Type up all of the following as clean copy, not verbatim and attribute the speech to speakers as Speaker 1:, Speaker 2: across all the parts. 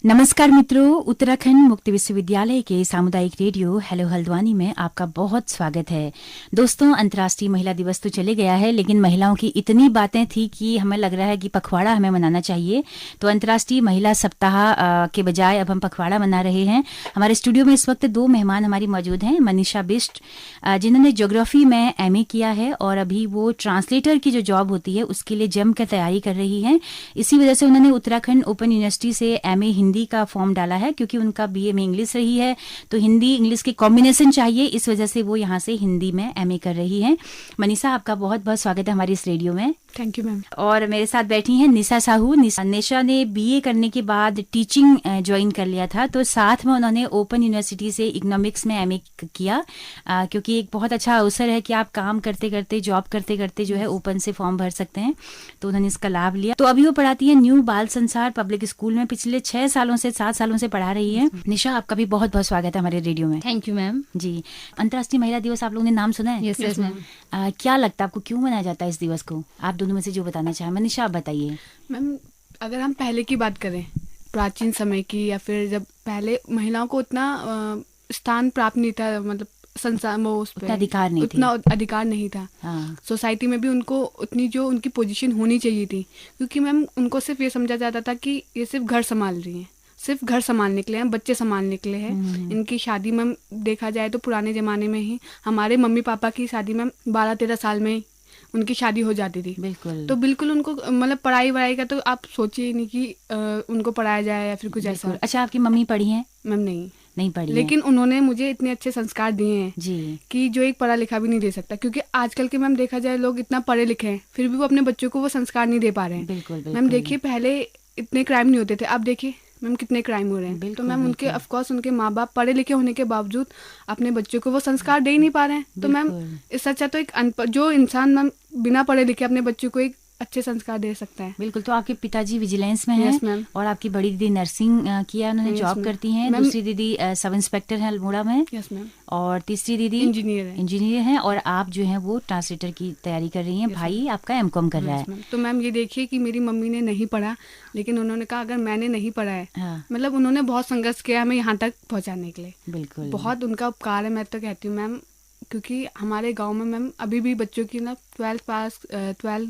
Speaker 1: नमस्कार मित्रों, उत्तराखंड मुक्त विश्वविद्यालय के सामुदायिक रेडियो हेलो हल्द्वानी में आपका बहुत स्वागत है। दोस्तों, अंतर्राष्ट्रीय महिला दिवस तो चले गया है, लेकिन महिलाओं की इतनी बातें थी कि हमें लग रहा है कि पखवाड़ा हमें मनाना चाहिए। तो अंतर्राष्ट्रीय महिला सप्ताह के बजाय अब हम पखवाड़ा मना रहे हैं। हमारे स्टूडियो में इस वक्त दो मेहमान हमारी मौजूद हैं। मनीषा बिष्ट, जिन्होंने ज्योग्राफी में MA किया है और अभी वो ट्रांसलेटर की जो जॉब होती है उसके लिए जमकर तैयारी कर रही हैं। इसी वजह से उन्होंने उत्तराखंड ओपन यूनिवर्सिटी से MA हिंदी का फॉर्म डाला है, क्योंकि उनका BA में इंग्लिश रही है तो हिंदी इंग्लिश के कॉम्बिनेशन चाहिए। इस वजह से वो यहाँ से हिंदी में MA कर रही हैं। मनीषा, आपका बहुत बहुत स्वागत है हमारी इस रेडियो में।
Speaker 2: Thank you ma'am.
Speaker 1: और मेरे साथ बैठी हैं निशा साहू। निशा ने BA करने के बाद टीचिंग ज्वाइन कर लिया था, तो साथ में उन्होंने ओपन यूनिवर्सिटी से इकोनॉमिक्स में MA किया, क्योंकि एक बहुत अच्छा अवसर है कि आप काम करते करते, जॉब करते करते जो है ओपन से फॉर्म भर सकते हैं। तो उन्होंने इसका लाभ लिया। तो अभी वो पढ़ाती है न्यू बाल संसार पब्लिक स्कूल में। पिछले 7 सालों से पढ़ा रही है। निशा, आपका भी बहुत बहुत स्वागत है हमारे रेडियो में।
Speaker 3: Thank you ma'am.
Speaker 1: जी, अंतर्राष्ट्रीय महिला दिवस आप लोगों ने नाम सुना है?
Speaker 3: Yes ma'am.
Speaker 1: क्या लगता है आपको, क्यों मनाया जाता है इस दिवस को? आप दोनों में से जो बताना चाहें। मनीषा, आप बताइए।
Speaker 2: मैम, अगर हम पहले की बात करें, प्राचीन समय की, या फिर जब पहले महिलाओं को उतना स्थान प्राप्त नहीं था, मतलब संसार में
Speaker 1: उतना
Speaker 2: अधिकार नहीं था।
Speaker 1: हाँ।
Speaker 2: सोसाइटी में भी उनको उतनी जो उनकी पोजीशन होनी चाहिए थी, क्योंकि मैम उनको सिर्फ ये समझा जाता था कि ये सिर्फ घर संभाल रही हैं, सिर्फ घर संभालने के लिए हैं, बच्चे संभालने के लिए है। इनकी शादी में देखा जाए तो पुराने जमाने में ही हमारे मम्मी पापा की शादी में 12-13 साल में ही उनकी शादी हो जाती थी।
Speaker 1: बिल्कुल।
Speaker 2: तो बिल्कुल उनको मतलब पढ़ाई वढ़ाई का तो आप सोचिए ही नहीं कि उनको पढ़ाया जाए या फिर कुछ ऐसा।
Speaker 1: अच्छा, आपकी मम्मी पढ़ी हैं?
Speaker 2: मैम नहीं
Speaker 1: पढ़ी,
Speaker 2: लेकिन उन्होंने मुझे इतने अच्छे संस्कार दिए हैं
Speaker 1: जी
Speaker 2: कि जो एक पढ़ा लिखा भी नहीं दे सकता। क्योंकि आजकल के मैम देखा जाए लोग इतना पढ़े लिखे हैं फिर भी वो अपने बच्चों को वो संस्कार नहीं दे पा रहे हैं।
Speaker 1: बिल्कुल।
Speaker 2: मैम देखिए, पहले इतने क्राइम नहीं होते थे, अब देखिए मैम कितने क्राइम हो रहे हैं। तो मैम उनके ऑफकोर्स उनके माँ बाप पढ़े लिखे होने के बावजूद अपने बच्चों को वो संस्कार दे ही नहीं पा रहे हैं। तो मैम इससे अच्छा तो एक अनपढ़ जो इंसान मैम बिना पढ़े लिखे अपने बच्चों को एक अच्छे संस्कार दे सकता है।
Speaker 1: बिल्कुल। तो आपके पिताजी विजिलेंस में हैं।
Speaker 2: मैम।
Speaker 1: और आपकी बड़ी दीदी नर्सिंग किया, उन्होंने जॉब करती हैं। दूसरी दीदी सब इंस्पेक्टर हैं अल्मोड़ा में।
Speaker 2: Yes ma'am.
Speaker 1: और तीसरी दीदी इंजीनियर हैं। और आप जो हैं वो ट्रांसलेटर की तैयारी कर रही हैं। भाई आपका MCOM कर रहा है।
Speaker 2: तो मैम ये देखिए कि मेरी मम्मी ने नहीं पढ़ा, लेकिन उन्होंने कहा अगर मैंने नहीं पढ़ा है, मतलब उन्होंने बहुत संघर्ष किया हमें यहाँ तक पहुँचाने के लिए।
Speaker 1: बिल्कुल,
Speaker 2: बहुत उनका उपकार है, मैं तो कहती हूँ मैम। क्योंकि हमारे गांव में मैम अभी भी बच्चों की ना 12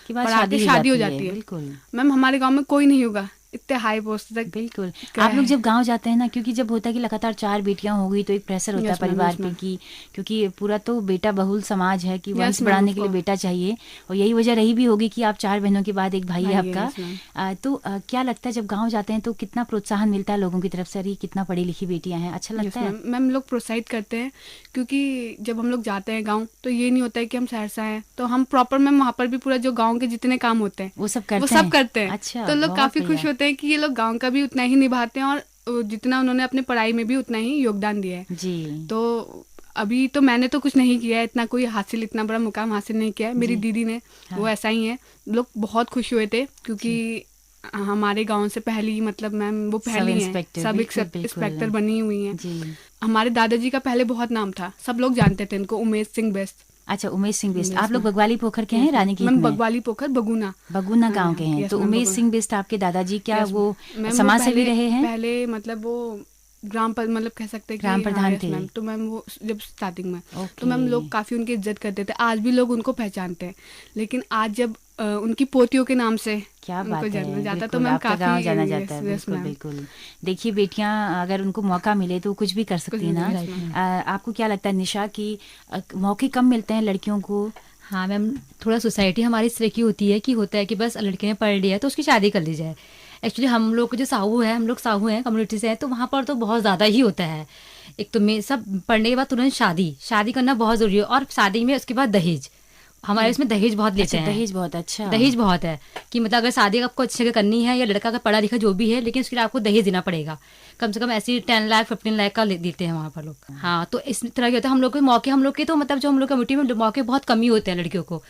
Speaker 1: के बाद
Speaker 2: शादी हो जाती है।
Speaker 1: बिल्कुल
Speaker 2: मैम, हमारे गांव में कोई नहीं होगा इतने हाई पोस्ट तक।
Speaker 1: बिल्कुल। आप लोग जब गांव जाते हैं ना, क्योंकि जब होता है कि लगातार 4 बेटियां हो गई तो एक प्रेशर होता है परिवार पे कि क्योंकि पूरा तो बेटा बहुल समाज है कि वंश बढ़ाने के लिए बेटा चाहिए। और यही वजह रही भी होगी कि आप 4 बहनों के बाद एक भाई है आपका। तो क्या लगता है जब गाँव जाते हैं तो कितना प्रोत्साहन मिलता है लोगों की तरफ से? अरे कितना पढ़ी लिखी बेटियां हैं, अच्छा लगता है?
Speaker 2: मैम लोग प्रोत्साहित करते हैं, क्योंकि जब हम लोग जाते हैं गाँव तो ये नहीं होता है कि हम सहरसा हैं तो हम प्रॉपर मैम वहाँ पर भी पूरा जो गाँव के जितने काम होते हैं
Speaker 1: वो सब करते हैं।
Speaker 2: अच्छा, तो लोग काफी खुश होते हैं कि ये लोग गाँव का भी उतना ही निभाते हैं और जितना उन्होंने अपने पढ़ाई में भी उतना ही योगदान दिया है।
Speaker 1: जी।
Speaker 2: तो अभी तो मैंने तो कुछ नहीं किया है, इतना बड़ा मुकाम हासिल नहीं किया है। मेरी दीदी ने, वो ऐसा ही है। लोग बहुत खुश हुए थे क्योंकि हमारे गांव से पहली, मतलब मैम वो पहली हैं, सब इंस्पेक्टर बनी हुई हैं। हमारे दादाजी का पहले बहुत नाम था, सब लोग जानते थे इनको, उमेश सिंह बिष्ट।
Speaker 1: अच्छा, उमेश सिंह बिष्ट। आप लोग बगवाली पोखर के हैं? रानी की
Speaker 2: मैम बगवाली पोखर बगुना
Speaker 1: गांव के हैं। तो उमेश सिंह बिष्ट आपके दादाजी क्या वो समाज सेवी रहे हैं?
Speaker 2: पहले मतलब वो मतलब कह सकते हैं
Speaker 1: ग्राम प्रधान थे।
Speaker 2: तो मैम वो जब स्टार्टिंग में तो मैम लोग काफी उनकी इज्जत करते थे। आज भी लोग उनको पहचानते हैं, लेकिन आज जब उनकी पोतियों के नाम से
Speaker 1: क्या बात है,
Speaker 2: जाना जाता तो मैम काफी
Speaker 1: गाँव जाना जाता है। बिल्कुल। देखिए, बेटियां अगर उनको मौका मिले तो कुछ भी कर सकती है ना। आपको क्या लगता है निशा कि मौके कम मिलते हैं लड़कियों को?
Speaker 3: हाँ मैम, थोड़ा सोसाइटी हमारी इस तरह की होती है कि बस लड़के ने पढ़ लिया तो उसकी शादी कर ली जाए। एक्चुअली हम लोग जो साहू हैं कम्युनिटी से हैं, तो वहाँ पर तो बहुत ज़्यादा ही होता है। एक तो मैं सब पढ़ने के बाद तुरंत शादी करना बहुत ज़रूरी है। और शादी में उसके बाद दहेज, हमारे इसमें दहेज बहुत लेते हैं।
Speaker 1: दहेज बहुत अच्छा,
Speaker 3: दहेज बहुत है कि मतलब अगर शादी आपको अच्छी जगह करनी है या लड़का अगर पढ़ा लिखा जो भी है, लेकिन उसके लिए आपको दहेज देना पड़ेगा। कम से कम ऐसी 10 लाख 15 लाख का देते हैं वहाँ पर लोग। हाँ, तो इस तरह के होता है। हम लोग के मौके, हम लोग के तो मतलब जो हम लोग कम्युनिटी में मौके बहुत कम ही होते हैं लड़कियों को।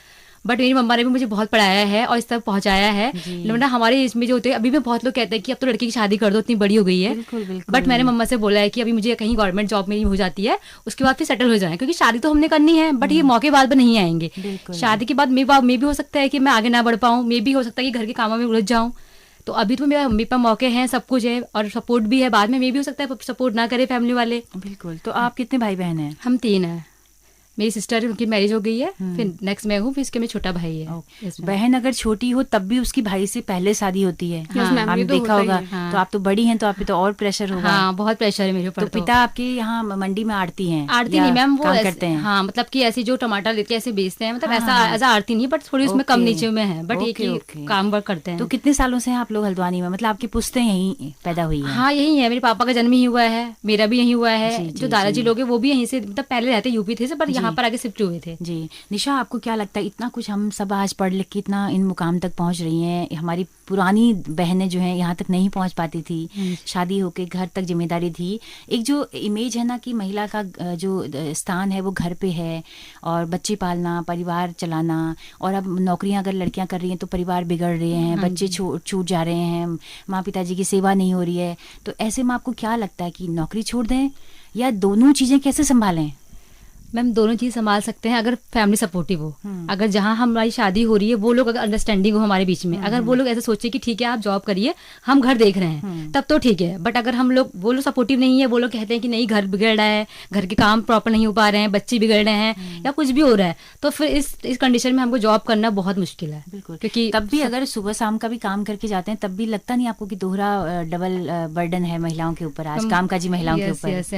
Speaker 3: बट मेरी मम्मा ने भी मुझे बहुत पढ़ाया है और इस तक पहुंचाया है। मतलब हमारे इसमें जो होते हैं, अभी भी बहुत लोग कहते हैं कि अब तो लड़की की शादी कर दो, इतनी बड़ी हो गई है। बट मैंने मम्मा से बोला है कि अभी मुझे कहीं गवर्नमेंट जॉब मेरी हो जाती है, उसके बाद फिर सेटल हो जाए, क्योंकि शादी तो हमने करनी है। बट ये मौके बाद में नहीं आएंगे। शादी के बाद मे भी हो सकता है कि मैं आगे ना बढ़ पाऊँ, मे भी हो सकता है कि घर के कामों में उलझ जाऊँ। तो अभी तो मेरे मम्मी पापा मौके हैं, सब कुछ है और सपोर्ट भी है, बाद में भी हो सकता है सपोर्ट ना करे फैमिली वाले।
Speaker 1: बिल्कुल। तो आप कितने भाई बहन हैं?
Speaker 3: हम 3 हैं। मेरी सिस्टर है, उनकी मैरिज हो गई है, फिर नेक्स्ट मैं हूँ, फिर इसके मेरा छोटा भाई है। Yes,
Speaker 1: बहन अगर छोटी हो तब भी उसकी भाई से पहले शादी होती है।
Speaker 2: हाँ,
Speaker 1: आपने
Speaker 2: तो
Speaker 1: देखा होगा।
Speaker 3: हाँ।
Speaker 1: तो आप तो बड़ी हैं, तो आप पे तो और प्रेशर होगा।
Speaker 3: हाँ, बहुत प्रेशर है मेरे ऊपर।
Speaker 1: तो पिता आपके यहाँ मंडी में आड़ती हैं?
Speaker 3: आड़ती नहीं मैम, वो
Speaker 1: काम करते हैं।
Speaker 3: हाँ, मतलब कि ऐसी जो टमाटर लेके ऐसे बेचते हैं, मतलब
Speaker 1: हाँ,
Speaker 3: ऐसा आड़ती नहीं, बट थोड़ी उसमें कम
Speaker 1: ओके,
Speaker 3: नीचे में है, बट
Speaker 1: ओके,
Speaker 3: ये
Speaker 1: ओके।
Speaker 3: काम वर्क करते हैं।
Speaker 1: तो कितने सालों से हैं आप लोग हल्द्वानी में? मतलब आपकी पुश्तें यहीं पैदा हुई हैं?
Speaker 3: हाँ, यही है, मेरे पापा का जन्म ही हुआ है, मेरा भी यही हुआ है।
Speaker 1: जी,
Speaker 3: जो
Speaker 1: जी,
Speaker 3: दादाजी
Speaker 1: जी।
Speaker 3: लोग हैं वो भी यहीं से, मतलब पहले रहते यूपी थे, पर यहाँ
Speaker 1: जी।
Speaker 3: पर आके शिफ्ट हुए थे।
Speaker 1: जी। निशा, आपको क्या लगता है, इतना कुछ हम सब आज पढ़ लिख के इतना इन मुकाम तक पहुंच रही हैं, हमारी पुरानी बहनें जो हैं यहाँ तक नहीं पहुंच पाती थी, शादी होके घर तक जिम्मेदारी थी। एक जो इमेज है ना कि महिला का जो स्थान है वो घर पे है, और बच्चे पालना, परिवार चलाना, और अब नौकरियां अगर लड़कियां कर रही हैं तो परिवार बिगड़ रहे हैं, बच्चे छूट जा रहे हैं, माँ पिताजी की सेवा नहीं हो रही है। तो ऐसे में आपको क्या लगता है कि नौकरी छोड़ दें या दोनों चीजें कैसे संभालें?
Speaker 3: मैम, दोनों चीज संभाल सकते हैं अगर फैमिली सपोर्टिव हो। अगर जहाँ हमारी शादी हो रही है वो लोग अगर अंडरस्टैंडिंग हो हमारे बीच में, अगर वो लोग ऐसे सोचे कि ठीक है आप जॉब करिए, हम घर देख रहे हैं, तब तो ठीक है। बट अगर वो लोग सपोर्टिव नहीं है, वो लोग कहते हैं कि नहीं घर बिगड़ रहा है, घर के काम प्रॉपर नहीं हो पा रहे हैं, बच्चे बिगड़ रहे हैं या कुछ भी हो रहा है, तो फिर इस कंडीशन में हमको जॉब करना बहुत मुश्किल है।
Speaker 1: बिल्कुल।
Speaker 3: क्योंकि
Speaker 1: तब भी अगर सुबह शाम का भी काम करके जाते हैं तब भी लगता नहीं आपको कि दोहरा डबल बर्डन है महिलाओं के ऊपर, आज कामकाजी महिलाओं के ऊपर?
Speaker 3: यस,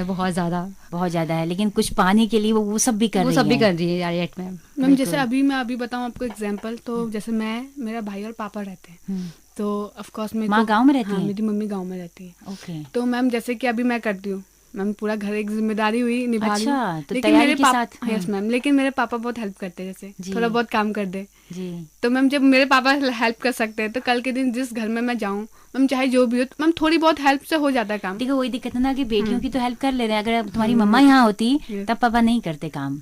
Speaker 3: बहुत ज्यादा है,
Speaker 1: लेकिन कुछ पाने के लिए वो सब भी कर रही है।
Speaker 3: भी कर रही है यार एट में।
Speaker 2: मैम जैसे अभी बताऊं आपको एग्जांपल, तो जैसे मैं, मेरा भाई और पापा रहते हैं, तो ऑफ कोर्स
Speaker 1: माँ गांव में रहती है?
Speaker 2: हाँ, मेरी मम्मी गांव में रहती है।
Speaker 1: ओके।
Speaker 2: तो मैम जैसे कि अभी मैं करती हूँ, मैम पूरा घर एक जिम्मेदारी हुई निभा रही हूँ।
Speaker 1: अच्छा, तो
Speaker 2: लेकिन
Speaker 1: तैयारी
Speaker 2: मेरे
Speaker 1: के
Speaker 2: पापा,
Speaker 1: साथ।
Speaker 2: यस मैम, लेकिन मेरे पापा बहुत हेल्प करते हैं, जैसे थोड़ा बहुत काम कर दे
Speaker 1: जी।
Speaker 2: तो मैम जब मेरे पापा हेल्प कर सकते हैं तो कल के दिन जिस घर में मैं जाऊँ मैम, चाहे जो भी हो, तो मैम थोड़ी बहुत हेल्प से हो जाता है काम।
Speaker 1: देखो वही दिक्कत है ना कि बेटियों की तो हेल्प कर ले रहे हैं, अगर तुम्हारी मम्मा यहाँ होती तब पापा नहीं करते काम।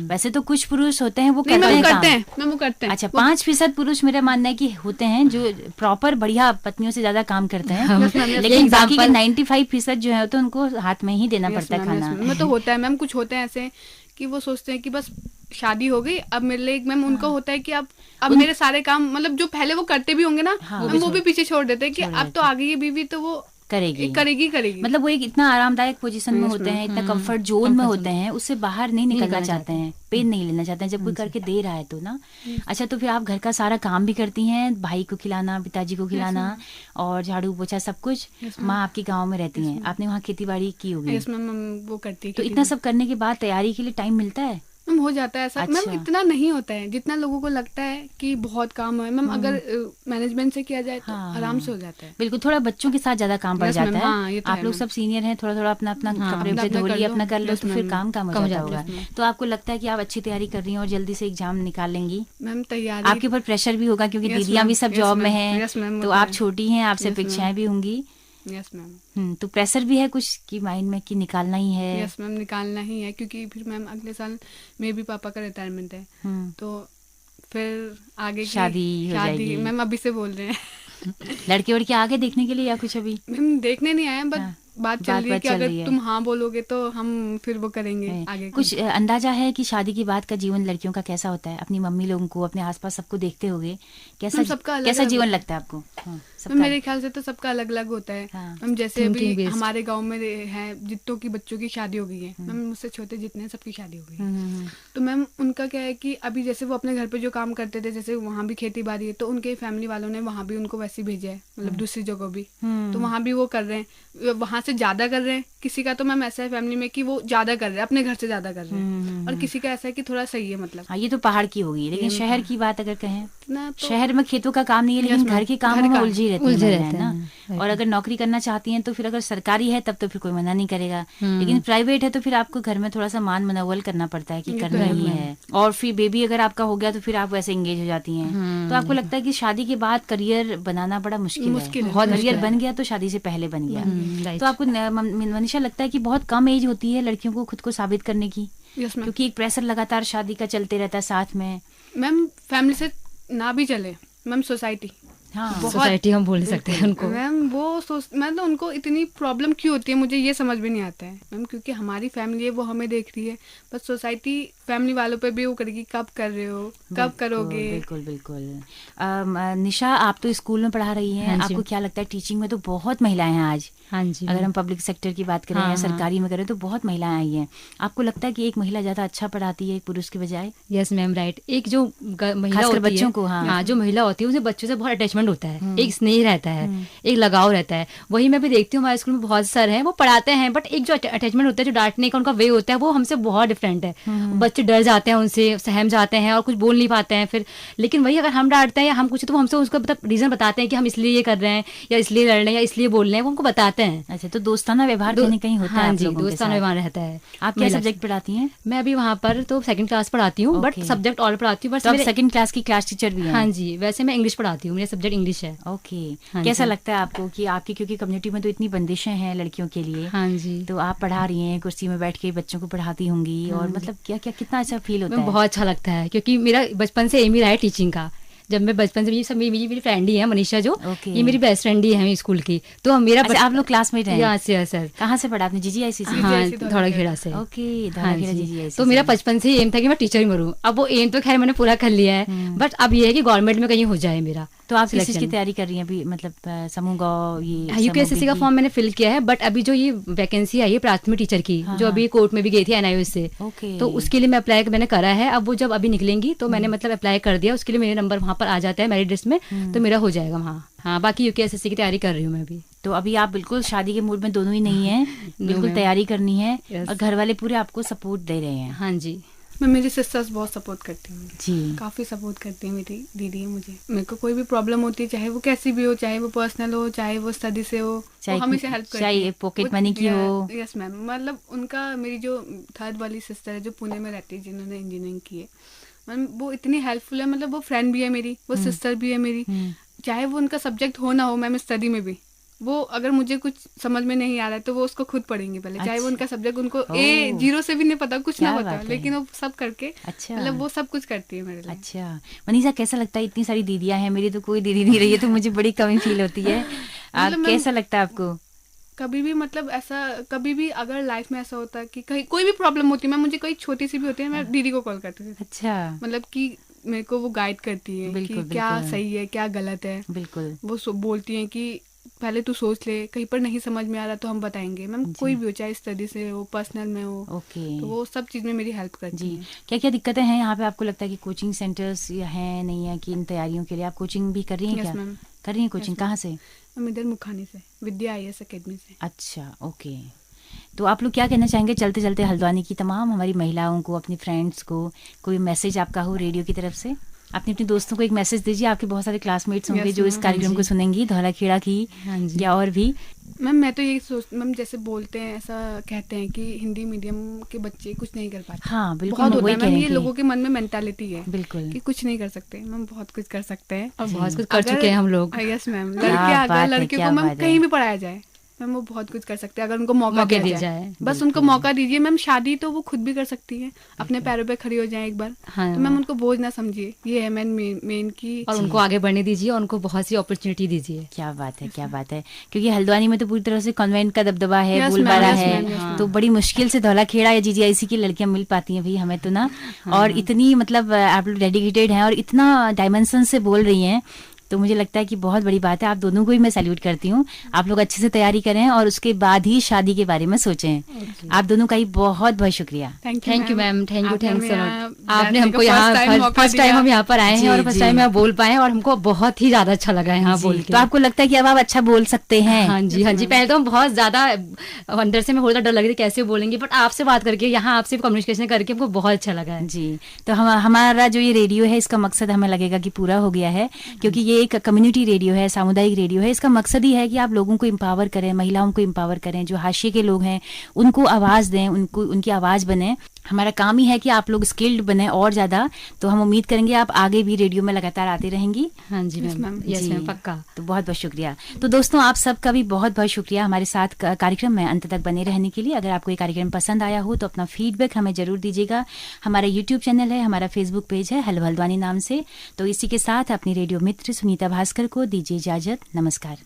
Speaker 1: वैसे तो कुछ पुरुष होते हैं वो करते हैं
Speaker 2: मैम, वो करते हैं।
Speaker 1: अच्छा, 5% पुरुष मेरा मानना है कि होते हैं जो प्रॉपर बढ़िया पत्नियों से ज्यादा काम करते हैं, लेकिन बाकी के 95% जो है तो उनको हाथ में ही देना पड़ता है खाना।
Speaker 2: मैं तो होता है मैम, कुछ होते हैं ऐसे कि वो सोचते हैं कि बस शादी हो गई अब मेरे लिए, मैम उनको होता है कि अब मेरे सारे काम, मतलब जो पहले वो करते भी होंगे ना, वो भी पीछे छोड़ देते हैं कि अब तो आ गई है बीवी तो वो करेगी।
Speaker 1: मतलब वो एक इतना आरामदायक पोजीशन में होते हैं, इतना कंफर्ट जोन में होते हैं, उससे बाहर नहीं निकलना चाहते हैं, पेन नहीं लेना चाहते हैं जब कोई करके दे रहा है तो ना। अच्छा, तो फिर आप घर का सारा काम भी करती हैं, भाई को खिलाना, पिताजी को खिलाना और झाड़ू पोछा सब कुछ। माँ आपकी गाँव में रहती हैं, आपने वहाँ खेती बाड़ी की होगी?
Speaker 2: यस मैम, वो करती है।
Speaker 1: तो इतना सब करने के बाद तैयारी के लिए टाइम मिलता है?
Speaker 2: मैम हो जाता है ऐसा। मैम इतना नहीं होता है जितना लोगों को लगता है कि बहुत काम है। मैम अगर मैनेजमेंट से किया जाए तो आराम से हो जाता है।
Speaker 1: बिल्कुल, थोड़ा बच्चों के साथ ज्यादा काम बढ़ जाता है।
Speaker 2: हाँ,
Speaker 1: आप लोग सब सीनियर हैं, थोड़ा थोड़ा अपना कपड़े धो लिए, अपना कर लो, तो फिर काम कम हो जाता होगा। तो आपको लगता है कि आप अच्छी तैयारी कर रही हैं और जल्दी से एग्जाम निकाल लेंगी?
Speaker 2: मैम तैयारी,
Speaker 1: आपके ऊपर प्रेशर भी होगा क्योंकि दीदियां भी सब जॉब में हैं, तो आप छोटी हैं, आपसे अपेक्षाएं भी होंगी।
Speaker 2: Yes ma'am.
Speaker 1: तो प्रेशर भी है कुछ की माइंड में कि निकालना ही है?
Speaker 2: यस मैम, निकालना ही है, क्योंकि फिर मैम अगले साल में भी पापा का रिटायरमेंट है, तो फिर आगे
Speaker 1: शादी हो जाएगी।
Speaker 2: मैम अभी से बोल रहे हैं
Speaker 1: लड़के वड़के आगे देखने के लिए या कुछ? अभी
Speaker 2: मैम देखने नहीं आए, बट बात चल रही है कि अगर तुम हाँ बोलोगे तो हम फिर वो करेंगे आगे।
Speaker 1: कुछ अंदाजा है कि शादी के बाद का जीवन लड़कियों का कैसा होता है? अपनी मम्मी लोगों को, अपने आसपास सबको देखते होगे, कैसा जीवन लगता है आपको?
Speaker 2: मेरे ख्याल से तो सबका अलग अलग होता है मैम। जैसे अभी हमारे गांव में है जितनों की बच्चों की शादी हो गई है मैम, मुझसे छोटे जितने सबकी शादी हो गई है, तो मैम उनका क्या है कि अभी जैसे वो अपने घर पे जो काम करते थे, जैसे वहाँ भी खेती बाड़ी है, तो उनके फैमिली वालों ने वहाँ भी उनको वैसे भेजा है, मतलब दूसरी जगह भी, तो वहाँ भी वो कर रहे हैं, वहाँ से ज्यादा कर रहे हैं। किसी का तो मैम ऐसा है फैमिली में कि वो ज्यादा कर रहे हैं, अपने घर से ज्यादा कर रहे हैं, और किसी का ऐसा है कि थोड़ा सही है, मतलब।
Speaker 1: हाँ, ये तो पहाड़ की होगी, लेकिन शहर की बात अगर कहें
Speaker 2: ना, तो
Speaker 1: शहर में खेतों का काम नहीं है, लेकिन घर के कामों में उलझे रहते हैं ना। और अगर नौकरी करना चाहती हैं तो फिर अगर सरकारी है तब तो फिर कोई मना नहीं करेगा, लेकिन प्राइवेट है तो फिर आपको घर में थोड़ा सा मान मनोवल करना पड़ता है कि करना ही है। और फिर बेबी अगर आपका हो गया तो फिर आप वैसे एंगेज हो जाती हैं। तो आपको लगता है कि शादी के बाद करियर बनाना बड़ा मुश्किल है? बहुत करियर बन गया तो शादी से पहले बन गया। तो आपको मनीषा लगता है कि बहुत कम एज होती है लड़कियों को खुद को साबित करने की? क्योंकि एक प्रेशर लगातार शादी का चलते रहता है साथ में।
Speaker 2: मैम फैमिली से ना भी चले मैम, सोसाइटी,
Speaker 3: हाँ, सोसाइटी हम बोल सकते हैं उनको
Speaker 2: मैम। वो मतलब उनको इतनी प्रॉब्लम क्यों होती है मुझे ये समझ में नहीं आता है मैम, क्योंकि हमारी फैमिली है वो हमें देख रही है, बस सोसाइटी फैमिली वालों पे भी वो करेगी, कब कर रहे हो, कब करोगे।
Speaker 1: बिल्कुल बिल्कुल। निशा, आप तो स्कूल में पढ़ा रही हैं,
Speaker 3: हाँ जी।
Speaker 1: आपको क्या लगता है टीचिंग में तो बहुत महिलाएं हैं आज?
Speaker 3: हाँ जी।
Speaker 1: अगर हम पब्लिक सेक्टर की बात करें
Speaker 3: हाँ,
Speaker 1: या
Speaker 3: हाँ।
Speaker 1: सरकारी में करें तो बहुत महिलाएं आई हैं। आपको लगता है कि एक महिला ज्यादा अच्छा पढ़ाती है एक पुरुष के बजाय?
Speaker 3: Yes ma'am, right. एक जो महिला
Speaker 1: खासकर
Speaker 3: होती
Speaker 1: बच्चों
Speaker 3: है,
Speaker 1: को, हाँ।
Speaker 3: हाँ, जो महिला होती है उसे बच्चों से बहुत अटैचमेंट होता है, एक स्नेह रहता है, एक लगाव रहता है। वही मैं भी देखती हूँ हमारे स्कूल में बहुत सर हैं, वो पढ़ाते हैं, बट एक जो अटैचमेंट होता है, जो डांटने का उनका वे होता है, वो हमसे बहुत डिफरेंट है। बच्चे डर जाते हैं उनसे, सहम जाते हैं और कुछ बोल नहीं पाते हैं फिर। लेकिन वही अगर हम डांटते हैं या हम कुछ, तो हमसे उसका मतलब रीजन बताते हैं कि हम इसलिए ये कर रहे हैं या इसलिए लड़ रहे हैं या इसलिए बोल रहे हैं, वो हमको बताते हैं।
Speaker 1: अच्छा, तो दोस्ताना व्यवहार कहीं कहीं होता है
Speaker 3: हाँ
Speaker 1: आप
Speaker 3: जी,
Speaker 1: लोगों के
Speaker 3: दोस्ताना
Speaker 1: साथ?
Speaker 3: व्यवहार रहता है।
Speaker 1: आप क्या सब्जेक्ट पढ़ाती हैं?
Speaker 3: मैं अभी वहाँ पर तो सेकंड क्लास पढ़ाती हूँ, बट
Speaker 1: Okay.
Speaker 3: सब्जेक्ट और पढ़ाती हूँ, बट
Speaker 1: तो आप सेकंड क्लास की क्लास टीचर भी हैं?
Speaker 3: हाँ जी, वैसे मैं इंग्लिश पढ़ाती हूँ, मेरा सब्जेक्ट इंग्लिश है।
Speaker 1: ओके।
Speaker 3: हाँ
Speaker 1: कैसा
Speaker 3: जी।
Speaker 1: लगता है आपको कि आपकी, क्योंकि कम्युनिटी में तो इतनी बंदिशें हैं लड़कियों के लिए,
Speaker 3: हाँ जी।
Speaker 1: तो आप पढ़ा रही हैं, कुर्सी में बैठ के बच्चों को पढ़ाती होंगी, और मतलब क्या क्या कितना अच्छा फील होता
Speaker 3: मैं
Speaker 1: है?
Speaker 3: बहुत अच्छा लगता है, क्योंकि मेरा बचपन से एम ही रहा है टीचिंग का। जब मैं बचपन से, मेरी फ्रेंड ही है मनीषा, जो
Speaker 1: Okay.
Speaker 3: ये मेरी बेस्ट फ्रेंड ही है स्कूल की। तो हम मेरा
Speaker 1: अच्छा, आप लोग क्लासमेट हैं?
Speaker 3: Yes yes sir.
Speaker 1: कहाँ से पढ़ा आपने? जीजीआईसी से?
Speaker 3: हाँ,
Speaker 2: GGIC
Speaker 3: धौलाखेड़ा से।
Speaker 1: ओके,
Speaker 3: हाँ
Speaker 1: धौलाखेड़ा
Speaker 3: जी।
Speaker 1: जीजीआईसी
Speaker 3: तो
Speaker 1: से।
Speaker 3: मेरा बचपन से ही एम था कि मैं टीचर ही बनूं। अब वो एम तो खैर मैंने पूरा कर लिया है, बट अब ये है कि गवर्नमेंट में कहीं हो जाए मेरा।
Speaker 1: तो आप किस चीज की
Speaker 3: selection।
Speaker 1: तैयारी कर रही हैं अभी? मतलब समूह गौ, ये
Speaker 3: यूपीएसएससी का फॉर्म मैंने फिल किया है, बट अभी जो ये वैकेंसी आई है प्राथमिक टीचर की,
Speaker 1: हाँ,
Speaker 3: जो अभी कोर्ट में भी गई थी एनआईओएस से,
Speaker 1: ओके।
Speaker 3: तो उसके लिए मैं अप्लाई मैंने करा है। अब वो जब अभी निकलेंगी तो मैंने मतलब अप्लाई कर दिया, उसके लिए मेरे नंबर वहाँ पर आ जाता है मेरिट लिस्ट में, तो मेरा हो जाएगा वहाँ। हाँ, बाकी यूपीएसएससी की तैयारी कर रही हूँ मैं अभी।
Speaker 1: तो अभी आप बिल्कुल शादी के मूड में दोनों ही नहीं है, बिल्कुल
Speaker 3: मैम।
Speaker 1: तैयारी करनी है,
Speaker 3: Yes।
Speaker 1: और घर वाले पूरे आपको सपोर्ट दे रहे हैं?
Speaker 3: हाँ जी।
Speaker 2: मैं मेरी सिस्टर्स बहुत सपोर्ट करती हूँ,
Speaker 1: जी।
Speaker 2: काफ़ी सपोर्ट करती है मेरी दीदी है मुझे। मेरे को कोई भी प्रॉब्लम होती है, चाहे वो कैसी भी हो, चाहे वो पर्सनल हो, चाहे वो स्टडी से हो, वो हमेशा हेल्प करती
Speaker 1: चाहे
Speaker 2: है।
Speaker 1: पॉकेट मनी की हो।
Speaker 2: यस मैम, मतलब उनका, मेरी जो थर्ड वाली सिस्टर है जो पुणे में रहती है, जिन्होंने इंजीनियरिंग की है, मैम वो इतनी हेल्पफुल है। मतलब वो फ्रेंड भी है मेरी, वो सिस्टर भी है मेरी। चाहे वो उनका सब्जेक्ट हो ना हो, मैम स्टडी में भी वो, अगर मुझे कुछ समझ में नहीं आ रहा है तो वो उसको खुद पढ़ेंगे पहले। चाहे वो उनका सब्जेक्ट उनको ए जीरो से भी नहीं पता, कुछ ना
Speaker 1: क्या
Speaker 2: पता,
Speaker 1: बात है।
Speaker 2: लेकिन वो सब करके,
Speaker 1: अच्छा।
Speaker 2: मतलब वो सब कुछ करती है मेरे लिए।
Speaker 1: अच्छा मनीषा, कैसा लगता है? इतनी सारी दीदियां हैं, मेरी तो कोई दीदी नहीं रही है, तो मुझे बड़ी कमी फील होती है।
Speaker 2: मतलब
Speaker 1: कैसा लगता है आपको?
Speaker 2: कभी भी मतलब ऐसा, कभी भी अगर लाइफ में ऐसा होता है कि कहीं कोई भी प्रॉब्लम होती है, मैं मुझे कोई छोटी सी भी होती है, मैं दीदी को कॉल करती हूँ।
Speaker 1: अच्छा।
Speaker 2: मतलब कि मेरे को वो गाइड करती है
Speaker 1: बिल्कुल,
Speaker 2: कि क्या
Speaker 1: बिल्कुल।
Speaker 2: सही है, क्या गलत है।
Speaker 1: बिल्कुल।
Speaker 2: वो बोलती हैं कि पहले तू सोच ले, कहीं पर नहीं समझ में आ रहा तो हम बताएंगे। मैम कोई भी हो, चाहे स्टडी से हो, पर्सनल में हो,
Speaker 1: ओके।
Speaker 2: तो वो सब चीज़ में मेरी हेल्प करती
Speaker 1: जी।
Speaker 2: है।
Speaker 1: क्या क्या दिक्कतें हैं यहाँ पे? आपको लगता है कि कोचिंग सेंटर्स हैं नहीं है कि इन तैयारियों के लिए आप कोचिंग भी कर रही हैं?
Speaker 2: यस
Speaker 1: क्या
Speaker 2: मैम,
Speaker 1: कर रही हैं कोचिंग? कहाँ से?
Speaker 2: हम इधर मुखानी से, विद्या IAS अकेडमी से।
Speaker 1: अच्छा, ओके। तो आप लोग क्या कहना चाहेंगे चलते चलते हल्द्वानी की तमाम हमारी महिलाओं को, अपनी फ्रेंड्स को? कोई मैसेज आपका हो रेडियो की तरफ से? अपने अपने दोस्तों को एक मैसेज दीजिए। आपके बहुत सारे क्लासमेट्स होंगे
Speaker 2: Yes,
Speaker 1: जो इस
Speaker 2: ma'am।
Speaker 1: कार्यक्रम को सुनेंगी, धौलाखेड़ा की
Speaker 3: हाँ जी।
Speaker 1: या और भी।
Speaker 2: मैम मैं तो यही सोच, मैम जैसे बोलते हैं, ऐसा कहते हैं कि हिंदी मीडियम के बच्चे कुछ नहीं कर पाते।
Speaker 1: हाँ बिल्कुल,
Speaker 2: बहुत
Speaker 1: मैं
Speaker 2: होता
Speaker 1: वही
Speaker 2: है
Speaker 1: कह
Speaker 2: मैम,
Speaker 1: रही
Speaker 2: ये
Speaker 1: थी।
Speaker 2: लोगों के मन में मेंटालिटी है
Speaker 1: बिल्कुल।
Speaker 2: कि कुछ नहीं कर सकते। मैम बहुत कुछ कर सकते हैं,
Speaker 3: और बहुत कुछ कर चुके हैं हम लोग।
Speaker 2: यस मैम,
Speaker 1: क्या
Speaker 2: लड़कियां
Speaker 1: बात
Speaker 2: अगर
Speaker 1: है,
Speaker 2: लड़कियों
Speaker 1: क्या
Speaker 2: को मैम
Speaker 1: बात है।
Speaker 2: कहीं भी पढ़ाया जाए, मैम वो बहुत कुछ कर सकते हैं अगर उनको मौका
Speaker 3: मौके
Speaker 2: दिया
Speaker 3: दिए
Speaker 2: जाए।
Speaker 3: जाए।
Speaker 2: बस उनको मौका दीजिए मैम। शादी तो वो खुद भी कर सकती हैं, अपने पैरों पे खड़ी हो जाए एक बार।
Speaker 3: हाँ।
Speaker 2: तो मैम उनको बोझ ना समझिए, ये है मैम मेन की।
Speaker 3: और उनको आगे बढ़ने दीजिए, और उनको बहुत सी अपॉर्चुनिटी दीजिए।
Speaker 1: क्या बात है, क्या बात है। क्योंकि हल्द्वानी में तो पूरी तरह से कॉन्वेंट का दबदबा है,
Speaker 2: Yes,
Speaker 1: बोलबाला
Speaker 2: ma'am, yes,
Speaker 1: है,
Speaker 2: ma'am, yes, ma'am।
Speaker 1: तो बड़ी मुश्किल से धौलाखेड़ा या जीजीआईसी की लड़कियां मिल पाती हैं भाई हमें तो ना। और इतनी मतलब आप लोग डेडिकेटेड हैं और इतना डायमेंशन से बोल रही हैं, तो मुझे लगता है कि बहुत बड़ी बात है। आप दोनों को ही मैं सैल्यूट करती हूँ। आप लोग अच्छे से तैयारी करें और उसके बाद ही शादी के बारे में सोचें। आप दोनों का ही बहुत बहुत शुक्रिया।
Speaker 3: Thank you ma'am, thank you,
Speaker 2: आपने
Speaker 3: थैंक्स
Speaker 2: हमें
Speaker 3: आपने
Speaker 2: बैठने
Speaker 3: हमको
Speaker 2: का
Speaker 3: यहाँ
Speaker 2: first time मौका
Speaker 3: फर्स्ट टाइम
Speaker 2: दिया।
Speaker 3: हम यहाँ पर आए
Speaker 1: जी,
Speaker 3: हैं और फर्स्ट
Speaker 1: जी।
Speaker 3: टाइम यहाँ बोल पाए हैं, और हमको बहुत ही ज्यादा अच्छा लगा है यहाँ बोल के।
Speaker 1: तो आपको लगता है कि अब आप अच्छा बोल सकते हैं?
Speaker 3: हाँ जी, हाँ जी। पहले तो हम बहुत ज्यादा अंदर से मैं थोड़ा डर लग रही थी कैसे बोलेंगे, बट आपसे बात करके, यहाँ आपसे कम्युनिकेशन करके हमको बहुत अच्छा लगा है।
Speaker 1: जी। तो हमारा जो ये रेडियो है, इसका मकसद हमें लगेगा कि पूरा हो गया है, क्योंकि ये एक कम्युनिटी रेडियो है, सामुदायिक रेडियो है। इसका मकसद ही है कि आप लोगों को एम्पावर करें, महिलाओं को एम्पावर करें, जो हाशिए के लोग हैं उनको आवाज़ दें, उनको उनकी आवाज़ बने। हमारा काम ही है कि आप लोग स्किल्ड बने और ज़्यादा। तो हम उम्मीद करेंगे आप आगे भी रेडियो में लगातार आती रहेंगी।
Speaker 3: हाँ जी मैम, यस
Speaker 1: जी।
Speaker 3: मैम, पक्का।
Speaker 1: तो बहुत बहुत शुक्रिया। तो दोस्तों, आप सबका भी बहुत बहुत शुक्रिया हमारे साथ कार्यक्रम में अंत तक बने रहने के लिए। अगर आपको ये कार्यक्रम पसंद आया हो तो अपना फीडबैक हमें जरूर दीजिएगा। हमारा यूट्यूब चैनल है, हमारा फेसबुक पेज है हेलो हल्द्वानी नाम से। तो इसी के साथ अपनी रेडियो मित्र सुनीता भास्कर को दीजिए इजाजत। नमस्कार।